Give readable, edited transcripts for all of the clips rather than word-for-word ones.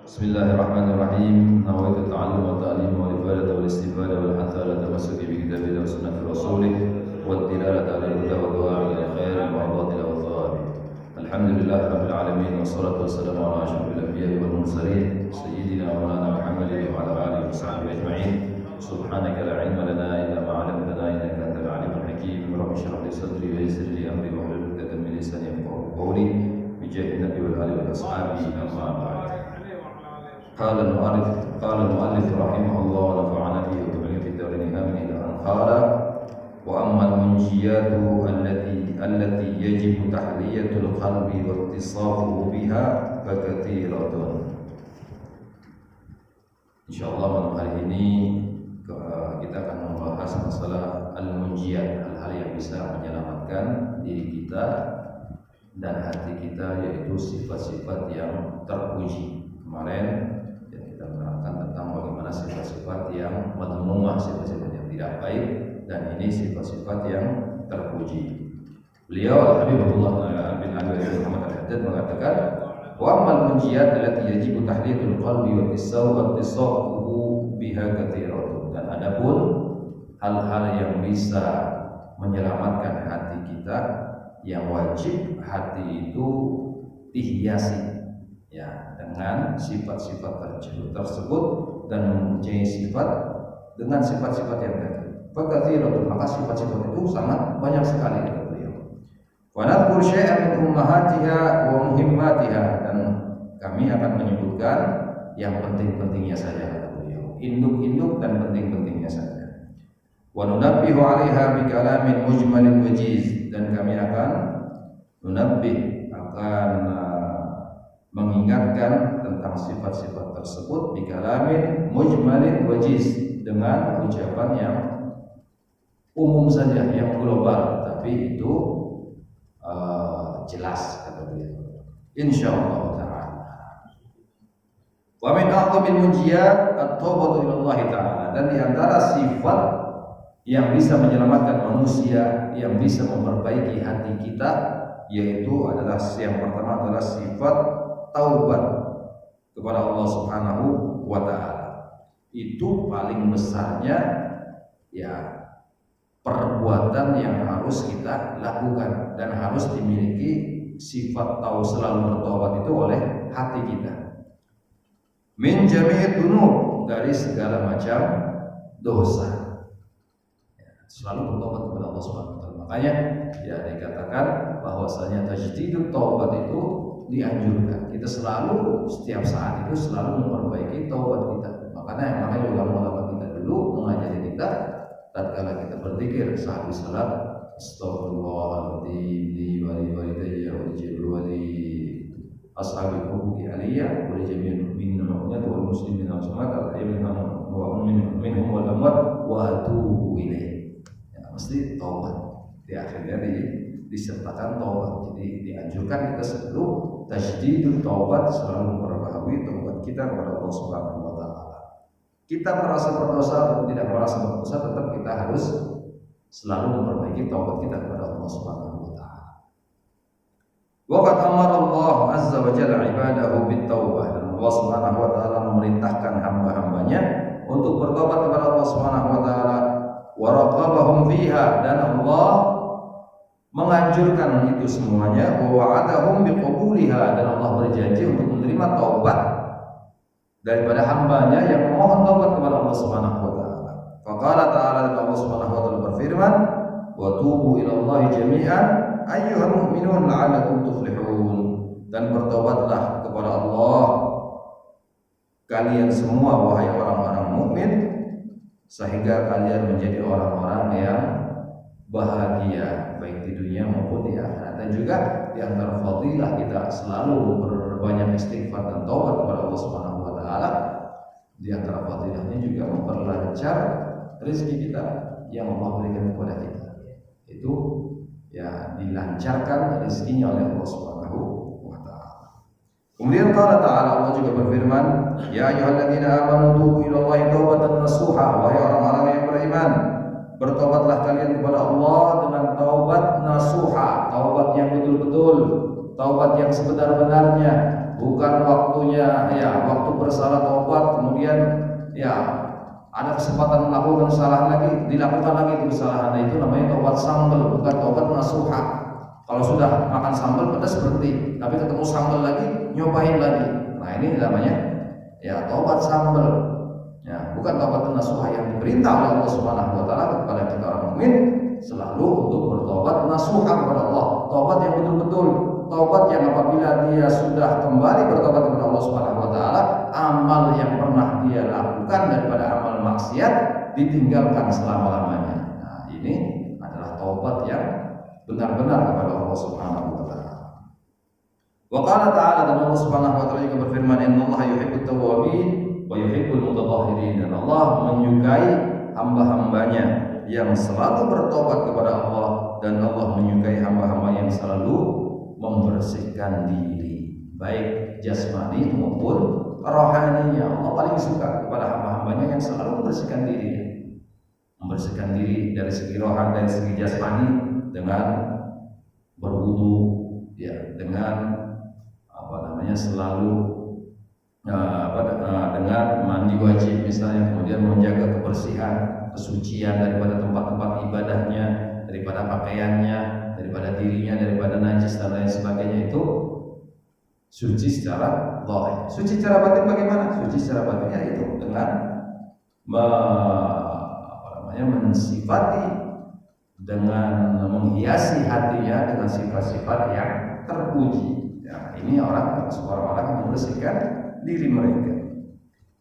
Bismillahirrahmanirrahim. Nawaitu ta'allum wa ta'lim wa al-ifadata wal istifada wal hatha ala tamassuki bi kitabillah wa sunnati rasulih wa ad-dilalata ala al-huda wa du'a ila al-khair wa al-fadila wa thawabi. Alhamdulillah rabbil alamin wa salatu wassalamu ala asyrafil anbiya'i wal mursalin sayyidina wa maulana Muhammadin wa ala alihi wa sahbihi ajma'in. Subhanaka la ilma lana illa ma 'allamtana innaka antal alimul hakim. Rabbi shrah li sadri wa yassir li amri wa hlul 'uqdatam min lisani yafqahu qawli bi jahi nabi wal ali wal ashabi amma ba'd. قال المؤلف رحمه الله ونفعنا به وبعلمه في الدارين آمين إلى أن قال وأما المنجيات التي يجب تحلية القلب واتصافه بها فكثيرة. Insyaallah malam hari ini kita akan membahas masalah al-munjiyat, hal-hal yang bisa menyelamatkan diri kita dan hati kita, yaitu sifat-sifat yang terpuji. Kemarin kita menerangkan tentang bagaimana sifat-sifat yang madhmumah, sifat-sifat yang tidak baik, dan ini sifat-sifat yang terpuji. Beliau Al-Habibullah bin Abi Muhammad Al-Haddad mengatakan, wa ammal munjiyat allati yajibu tahliyatul qalbi wa ittisafuhu biha katsiratun. Dan adapun hal-hal yang bisa menyelamatkan hati kita, yang wajib hati itu dihiasi ya dengan sifat-sifat tersebut dan mempunyai sifat dengan sifat-sifat yang tadi. Fakatsiratun, maka sifat-sifat itu sangat banyak sekali kata beliau. Wa nadhkur syai'an min ummahatiha wa muhimmatiha, dan kami akan menyebutkan yang penting-pentingnya saja kata beliau, induk-induk dan penting-pentingnya saja. Wa nunabbihu 'alaiha bi kalamin mujmalin wajiz, dan kami akan mengingatkan tentang sifat-sifat tersebut bikalamin mujmalin wajiz, dengan ucapan yang umum saja, yang global, tapi itu jelas kata beliau insyaallah ta'ala. Wa min a'dhamil munjiyat at-taubatu ila Allah ta'ala, dan di antara sifat yang bisa menyelamatkan manusia, yang bisa memperbaiki hati kita, yaitu adalah yang pertama adalah sifat taubat kepada Allah Subhanahu wa ta'ala. Itu paling besarnya ya perbuatan yang harus kita lakukan, dan harus dimiliki sifat selalu bertaubat itu oleh hati kita. Min jami'id dunub, dari segala macam dosa. Ya, selalu bertaubat kepada Allah Subhanahu wa ta'ala. Makanya ya dikatakan bahwasanya tajdidut taubat itu dianjurkan. Kita selalu setiap saat itu selalu memperbaiki taubat kita. Makanya ulama-ulama kita dulu mengajari kita tatkala kita berzikir saat salat, astaghfirullahaladzim li wa li walidayya wa li ashabil huquqi aliyya wa li jami'il mu'minina wal muslimina wal muslimat minhum wal amwat wa atubu ilaih. Ya, mesti taubat. Di akhirnya disertakan taubat. Jadi dianjurkan kita sebelum tajdidul taubat selalu memperbaharui taubat kita kepada Allah Subhanahu wa ta'ala. Kita merasa berdosa atau tidak merasa berdosa, tetap kita harus selalu memperbaiki taubat kita kepada Allah Subhanahu wa ta'ala. Wa qad amara Allah azza wa jalla ibadahu bit taubah, dan Allah Subhanahu wa ta'ala memerintahkan hamba-hambanya untuk bertobat kepada Allah Subhanahu wa ta'ala. Wa raqabahum fiha, dan Allah menganjurkan itu semuanya. Wa wa'adahum biqabuliha, dan Allah berjanji untuk menerima taubat daripada hambanya yang memohon taubat kepada Allah Subhanahu wa ta'ala. Faqala ta'ala, dan Allah Subhanahu wa ta'ala berfirman, wa tubu ilallahi jami'an ayyuhal mu'minun la'allakum tuflihun, dan bertaubatlah kepada Allah kalian semua wahai orang-orang mukmin, sehingga kalian menjadi orang-orang yang bahagia baik di dunia maupun di akhirat. Dan juga di antara fadilah kita selalu berbanyak istighfar dan taubat kepada Allah Subhanahu wa ta'ala. Di antara fadilahnya juga memperlancar rezeki kita yang Allah berikan kepada kita. Itu ya dilancarkan rezekinya oleh Allah Subhanahu wa ta'ala. Kemudian Allah Ta'ala, Allah juga berfirman, ya ayyuhalladzina amanu tubu ilallahi taubatan nasuha, wahai orang-orang yang beriman, bertobatlah kalian kepada Allah dengan taubat nasuha, taubat yang betul-betul, taubat yang sebenar-benarnya, bukan waktunya ya waktu bersalah taubat kemudian ya ada kesempatan melakukan kesalahan lagi, dilakukan lagi itu kesalahan. Nah, itu namanya taubat sambal, bukan taubat nasuha. Kalau sudah makan sambal pedas berhenti, tapi ketemu sambal lagi nyobain lagi. Nah, ini namanya ya taubat sambal. Ya, bukan taubat nasuha yang diperintah oleh Allah Subhanahu wa taala kepada kita orang mukmin selalu untuk bertobat nasuha kepada Allah. Taubat yang betul-betul, taubat yang apabila dia sudah kembali bertobat kepada Allah Subhanahu wa taala, amal yang pernah dia lakukan daripada amal maksiat ditinggalkan selama-lamanya. Nah, ini adalah taubat yang benar-benar kepada Allah Subhanahu wa taala. Wa qala ta'ala, dan Allah Subhanahu wa taala juga berfirman, "Innallaha yuhibbut tawwabin wa yuhibbul mutatahhirin." Dan Allah menyukai hamba-hambanya yang selalu bertobat kepada Allah, dan Allah menyukai hamba-hamba yang selalu membersihkan diri, baik jasmani maupun rohaninya. Allah paling suka kepada hamba-hambanya yang selalu membersihkan diri, membersihkan diri dari segi rohani, dari segi jasmani dengan berwudu, ya, dengan selalu dengan mandi wajib misalnya, kemudian menjaga kebersihan, kesucian daripada tempat-tempat ibadahnya, daripada pakaiannya, daripada dirinya, daripada najis dan lain sebagainya. Itu suci secara zahir. Suci secara batin bagaimana? Suci secara batinnya itu dengan mensifati, dengan menghiasi hatinya dengan sifat-sifat yang terpuji. Ya, ini orang yang membersihkan diri mereka.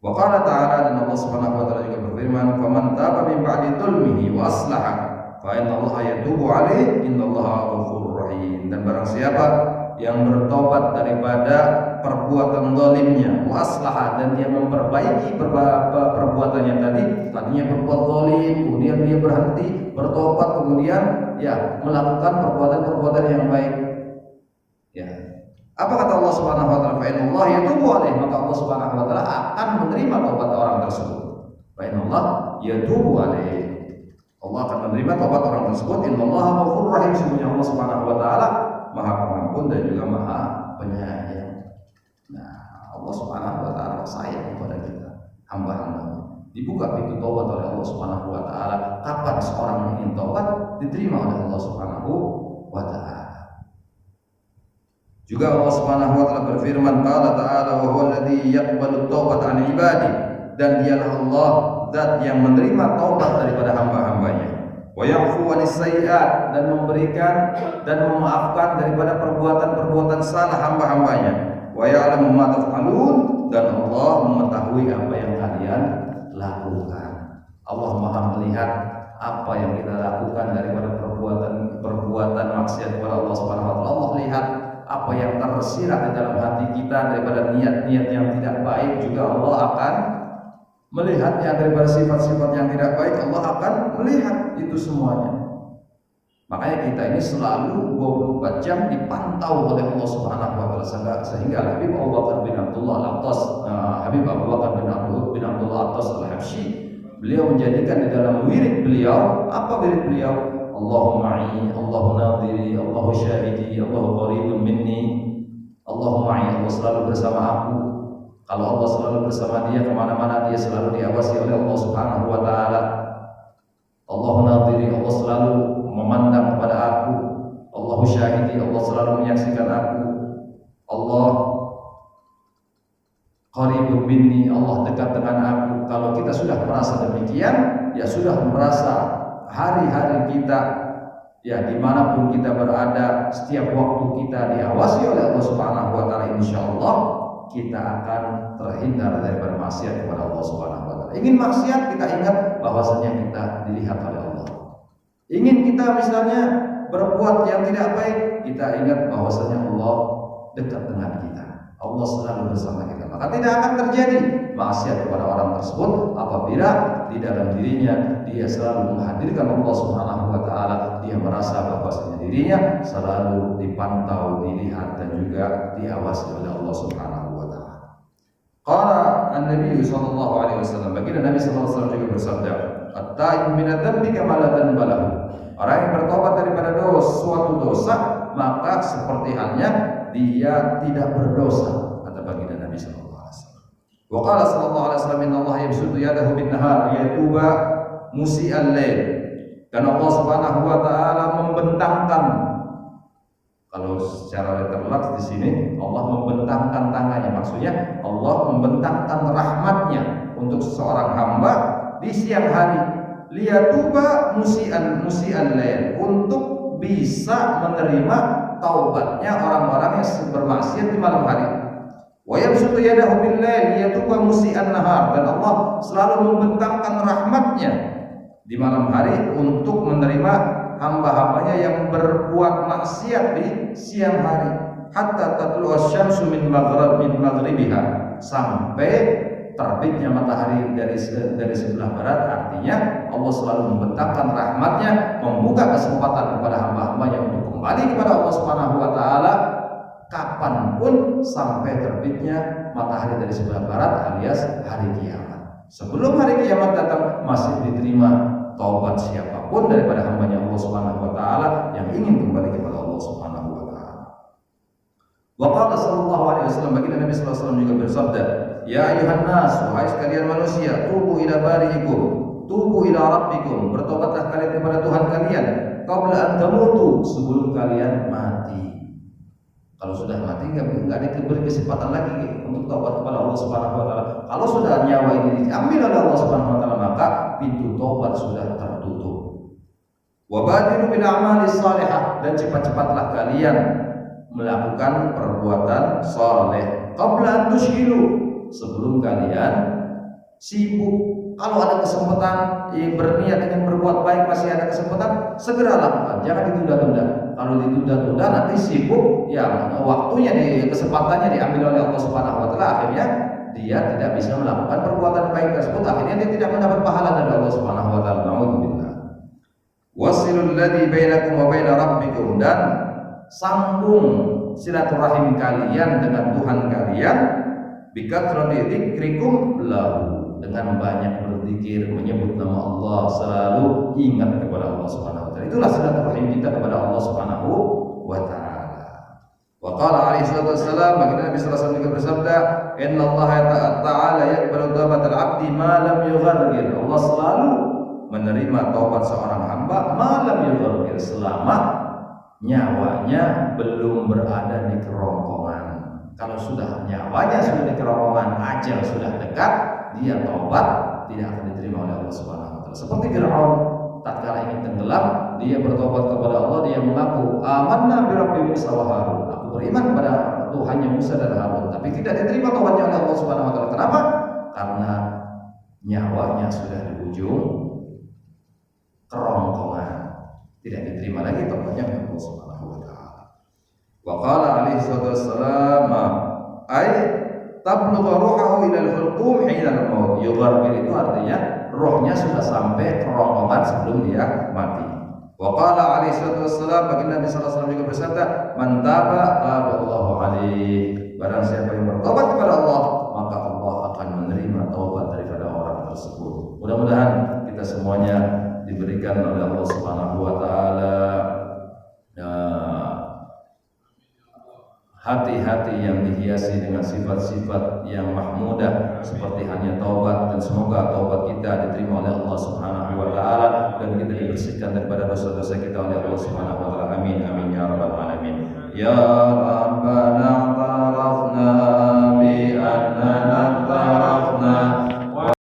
Wa qala ta'ala, dan Allah Subhanahu wa taala juga berfirman, "Faman taba min ba'di dzulmihi wa aslaha fa innallaha yatubu 'alaihi innallaha ghafurur rahim." Dan barang siapa yang bertobat daripada perbuatan zalimnya, wa aslaha, dan dia memperbaiki perbuatannya tadinya berbuat zalim, kemudian dia berhenti, bertobat, kemudian ya melakukan perbuatan-perbuatan yang baik. Ya. Apa kata Allah Subhanahu wa taala? Fa innallaha yatubu 'alaihi, maka Allah Subhanahu wa taala akan menerima taubat orang tersebut. Fa innallaha yatubu 'alaihi, Allah akan menerima taubat orang tersebut. Innallaha ghafurur rahim, sesungguhnya Allah Subhanahu wa taala Maha Pengampun dan juga Maha Penyayang. Nah, Allah Subhanahu wa taala sayang kepada kita, hamba-hambanya. Dibuka pintu taubat oleh Allah Subhanahu wa taala. Kapan seorang ingin taubat, diterima oleh Allah Subhanahu wa taala. Juga Allah Subhanahu wa taala berfirman, qala ta'ala, wa huwa alladzi yaqbalu taubata 'an ibadi, dan dialah Allah zat yang menerima taubat daripada hamba-hambanya, wa ya'fu 'anis sayyi'at, dan memberikan dan memaafkan daripada perbuatan-perbuatan salah hamba-hambanya, wa ya'lamu ma taf'alun, dan Allah mengetahui apa yang kalian lakukan. Allah Maha melihat apa yang kita lakukan daripada perbuatan maksiat kepada Allah Subhanahu wa taala. Allah lihat apa yang tersirat di dalam hati kita daripada niat-niat yang tidak baik, juga Allah akan melihatnya. Daripada sifat-sifat yang tidak baik, Allah akan melihat itu semuanya. Makanya kita ini selalu 24 jam dipantau oleh Allah Subhanahu wa taala, sehingga Habib Abu Bakar bin Abdullah Al-Attas Al-Habsyi, beliau menjadikan di dalam wirid beliau, apa wirid beliau? Allahu ma'i, Allahu nadhiri, Allahu syahidi, Allahu qaribun minni. Allahu ma'i, Allah selalu bersama aku. Kalau Allah selalu bersama dia, kemana-mana dia selalu diawasi oleh Allah Subhanahu wa taala. Allahu nadhiri, Allah selalu memandang kepada aku. Allahu syahidi, Allah selalu menyaksikan aku. Allah qaribun minni, Allah dekat dengan aku. Kalau kita sudah merasa demikian, ya sudah merasa hari-hari kita, ya dimanapun kita berada, setiap waktu kita diawasi oleh Allah Subhanahu wa taala, insyaallah kita akan terhindar daripada maksiat kepada Allah Subhanahu wa taala. Ingin maksiat, kita ingat bahwasanya kita dilihat oleh Allah. Ingin kita misalnya berbuat yang tidak baik, kita ingat bahwasanya Allah dekat dengan kita. Allah selalu bersama kita. Maka tidak akan terjadi maksiat kepada orang tersebut apabila di dalam dirinya dia selalu menghadirkan Allah Subhanahu wa taala. Dia merasa bahwasanya dirinya selalu dipantau, dilihat, dan juga diawasi oleh Allah Subhanahu wa taala. Qala an-nabi sallallahu alaihi wasallam, baginda Nabi sallallahu alaihi wasallam juga bersabda, "At-ta'ibu min adz-dzambi kama la dhanba lahu." Orang yang bertobat daripada suatu dosa, maka seperti halnya dia tidak berdosa. Wa qala sallallahu alaihi wasallam inna Allah yabsutu yadahu bin nahar yatuba musi'al lail. Dan Allah Subhanahu wa taala membentangkan, kalau secara literal di sini Allah membentangkan tangannya, maksudnya Allah membentangkan rahmatnya untuk seseorang hamba di siang hari, liyatuba musi'al lail, untuk bisa menerima taubatnya orang-orang yang bermaksiat di malam hari. Wa yabsutu yadahu bil lail liyatuba musi'an nahar, dan Allah selalu membentangkan rahmatnya di malam hari untuk menerima hamba-hambanya yang berbuat maksiat di siang hari, hatta tatlu asy-syamsu min maghribiha, sampai terbitnya matahari dari sebelah barat. Artinya Allah selalu membentangkan rahmatnya, membuka kesempatan kepada hamba-hambanya untuk kembali kepada Allah Subhanahu wa taala kapanpun sampai terbitnya matahari dari sebelah barat alias hari kiamat. Sebelum hari kiamat datang masih diterima taubat siapapun daripada hambanya Allah Subhanahu wa taala yang ingin kembali kepada Allah Subhanahu wa taala. Wa qala sallallahu alaihi wasallam, baginda Nabi sallallahu alaihi wasallam juga bersabda, ya ayuhan nas, wahai sekalian manusia, tubu ila bari'ikum, tubu ila rabbikum, bertobatlah kalian kepada Tuhan kalian, qabla an tamutu, sebelum kalian mati. Kalau sudah mati nggak diberi kesempatan lagi untuk taubat kepada Allah Subhanahu wa taala. Kalau sudah nyawa ini diambil oleh Allah Subhanahu wa taala, maka pintu taubat sudah tertutup. Wa badiru bil a'mali shalihah, dan cepat-cepatlah kalian melakukan perbuatan saleh, qabla an tushghilu, sebelum kalian sibuk. Kalau ada kesempatan berniat ingin berbuat baik, masih ada kesempatan, segera lakukan, jangan ditunda-tunda. Kalau ditunda-tunda nanti sibuk, ya waktunya kesempatannya diambil oleh Allah Subhanahu wa taala, akhirnya dia tidak bisa melakukan perbuatan baik tersebut, akhirnya dia tidak mendapat pahala dari Allah Subhanahu wa taala. Nauzubillah. Wasilul ladzi bainakum wa baina rabbikum, dan sambung silaturahim kalian dengan Tuhan kalian, bikatsrati dzikrikum lahu, dengan banyak berzikir, menyebut nama Allah, selalu ingat kepada Allah Subhanahu wa taala. Itulah silaturahim kita kepada Allah Subhanahu wa taala. Wa qala alaihi salatu wassalam, baginda Nabi sallallahu alaihi wasallam juga bersabda, inna Allah ta'ala yaqbalu taubatal 'abdi ma lam yughargir. Allah selalu menerima taubat seorang hamba ma lam yughargir, selama nyawanya belum berada di kerongkongan. Kalau sudah nyawanya sudah di kerongkongan, ajal sudah dekat, dia taubat tidak akan diterima oleh Allah Subhanahu wa taala. Seperti Firaun, tatkala ingin tenggelam, dia bertobat kepada Allah, dia mengaku amanna bi rabbi Musa wa Harun, aku beriman kepada Tuhannya Musa dan Harun, tapi tidak diterima taubatnya oleh Allah Subhanahu wa taala. Kenapa? Karena nyawanya sudah di ujung kerongkongan, tidak diterima lagi taubatnya oleh Allah Subhanahu wa taala. Wa qala alaihi wassalam, ay tablugha ruhahu ila al-hulqum hina al-maut. Yughargir itu artinya rohnya sudah sampai kerongkongan sebelum dia mati. Wa qala alaihi wassalam, baginda Nabi sallallahu alaihi wasallam juga bersabda, man taba taballahu alaihi, barang siapa yang bertobat kepada Allah, maka Allah akan menerima taubat daripada orang tersebut. Mudah-mudahan kita semuanya diberikan oleh Allah Subhanahu wa taala hati-hati yang dihiasi dengan sifat-sifat yang mahmudah seperti hanya taubat, dan semoga taubat kita diterima oleh Allah Subhanahu wa taala dan kita dibersihkan daripada dosa-dosa kita oleh Allah Subhanahu wa taala. Amin amin ya rabbal alamin. Ya rabbal